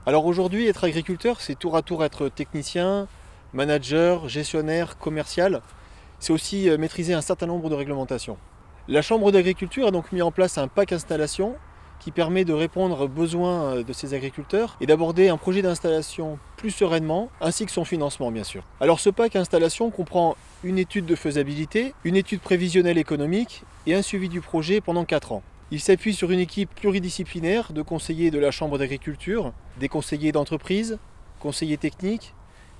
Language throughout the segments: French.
Alors aujourd'hui, être agriculteur, c'est tour à tour être technicien, manager, gestionnaire, commercial. C'est aussi maîtriser un certain nombre de réglementations. La Chambre d'agriculture a donc mis en place un pack installation qui permet de répondre aux besoins de ces agriculteurs et d'aborder un projet d'installation plus sereinement, ainsi que son financement bien sûr. Alors ce pack installation comprend une étude de faisabilité, une étude prévisionnelle économique et un suivi du projet pendant 4 ans. Il s'appuie sur une équipe pluridisciplinaire de conseillers de la Chambre d'agriculture, des conseillers d'entreprise, conseillers techniques,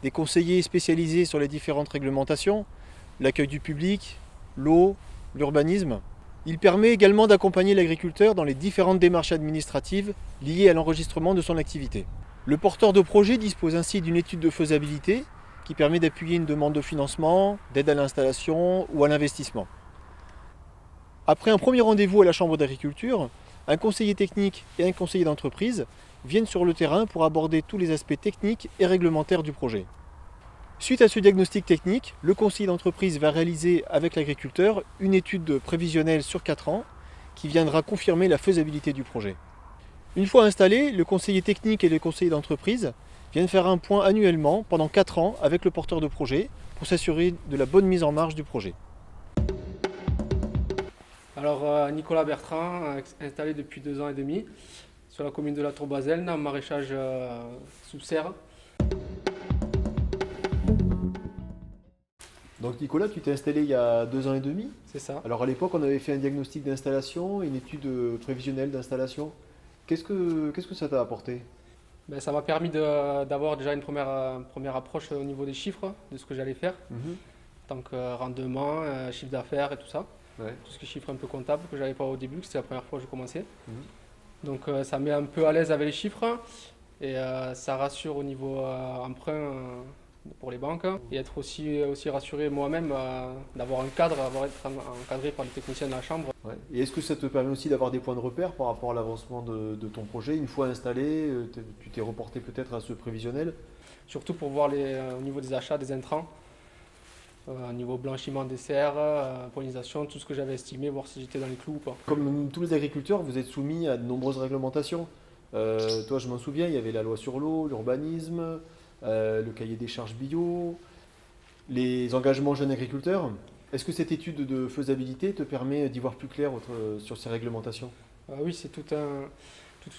des conseillers spécialisés sur les différentes réglementations, l'accueil du public, l'eau, l'urbanisme. Il permet également d'accompagner l'agriculteur dans les différentes démarches administratives liées à l'enregistrement de son activité. Le porteur de projet dispose ainsi d'une étude de faisabilité qui permet d'appuyer une demande de financement, d'aide à l'installation ou à l'investissement. Après un premier rendez-vous à la Chambre d'agriculture, un conseiller technique et un conseiller d'entreprise viennent sur le terrain pour aborder tous les aspects techniques et réglementaires du projet. Suite à ce diagnostic technique, le conseiller d'entreprise va réaliser avec l'agriculteur une étude prévisionnelle sur 4 ans qui viendra confirmer la faisabilité du projet. Une fois installé, le conseiller technique et le conseiller d'entreprise viennent faire un point annuellement pendant 4 ans avec le porteur de projet pour s'assurer de la bonne mise en marche du projet. Alors, Nicolas Bertrand, installé depuis 2 ans et demi sur la commune de La Tour-Bazelle, en maraîchage sous serre. Donc Nicolas, tu t'es installé il y a 2 ans et demi. C'est ça. Alors à l'époque, on avait fait un diagnostic d'installation, une étude prévisionnelle d'installation. Qu'est-ce que ça t'a apporté? Ben, ça m'a permis d'avoir déjà une première approche au niveau des chiffres de ce que j'allais faire, Mhm. en tant que rendement, chiffre d'affaires et tout ça. Ouais. Tout ce qui est chiffres un peu comptables que j'avais pas au début, que c'était la première fois que je commençais. Mhm. Donc ça met un peu à l'aise avec les chiffres et ça rassure au niveau emprunt pour les banques et être aussi rassuré moi-même d'avoir un cadre, être encadré par les techniciens de la chambre. Ouais. Et est-ce que ça te permet aussi d'avoir des points de repère par rapport à l'avancement de ton projet? Une fois installé, tu t'es reporté peut-être à ce prévisionnel? Surtout pour voir au niveau des achats, des intrants, au niveau blanchiment des serres, pollinisation, tout ce que j'avais estimé, voir si j'étais dans les clous ou pas. Comme tous les agriculteurs, vous êtes soumis à de nombreuses réglementations. Toi, je m'en souviens, il y avait la loi sur l'eau, l'urbanisme, le cahier des charges bio, les engagements jeunes agriculteurs. Est-ce que cette étude de faisabilité te permet d'y voir plus clair sur ces réglementations? Oui, c'est toute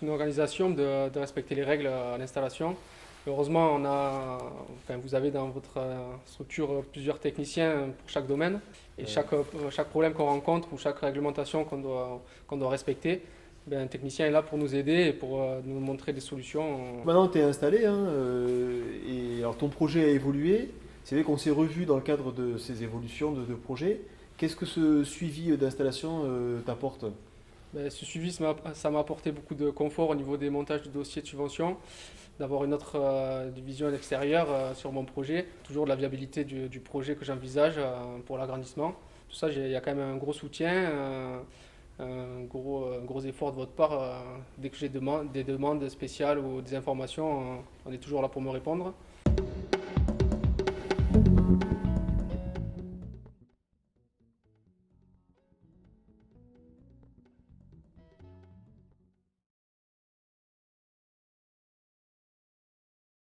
une organisation de respecter les règles à l'installation. Heureusement, vous avez dans votre structure plusieurs techniciens pour chaque domaine. Et chaque problème qu'on rencontre ou chaque réglementation qu'on doit respecter, ben, un technicien est là pour nous aider et pour nous montrer des solutions. Maintenant, tu es installé, hein, et alors ton projet a évolué. C'est vrai qu'on s'est revu dans le cadre de ces évolutions de projet. Qu'est-ce que ce suivi d'installation t'apporte? Ben, ce suivi, ça m'a apporté beaucoup de confort au niveau des montages de dossiers de subvention, d'avoir une autre vision extérieure sur mon projet, toujours de la viabilité du projet que j'envisage pour l'agrandissement. Tout ça, il y a quand même un gros soutien, un gros effort de votre part. Dès que j'ai des demandes spéciales ou des informations, on est toujours là pour me répondre.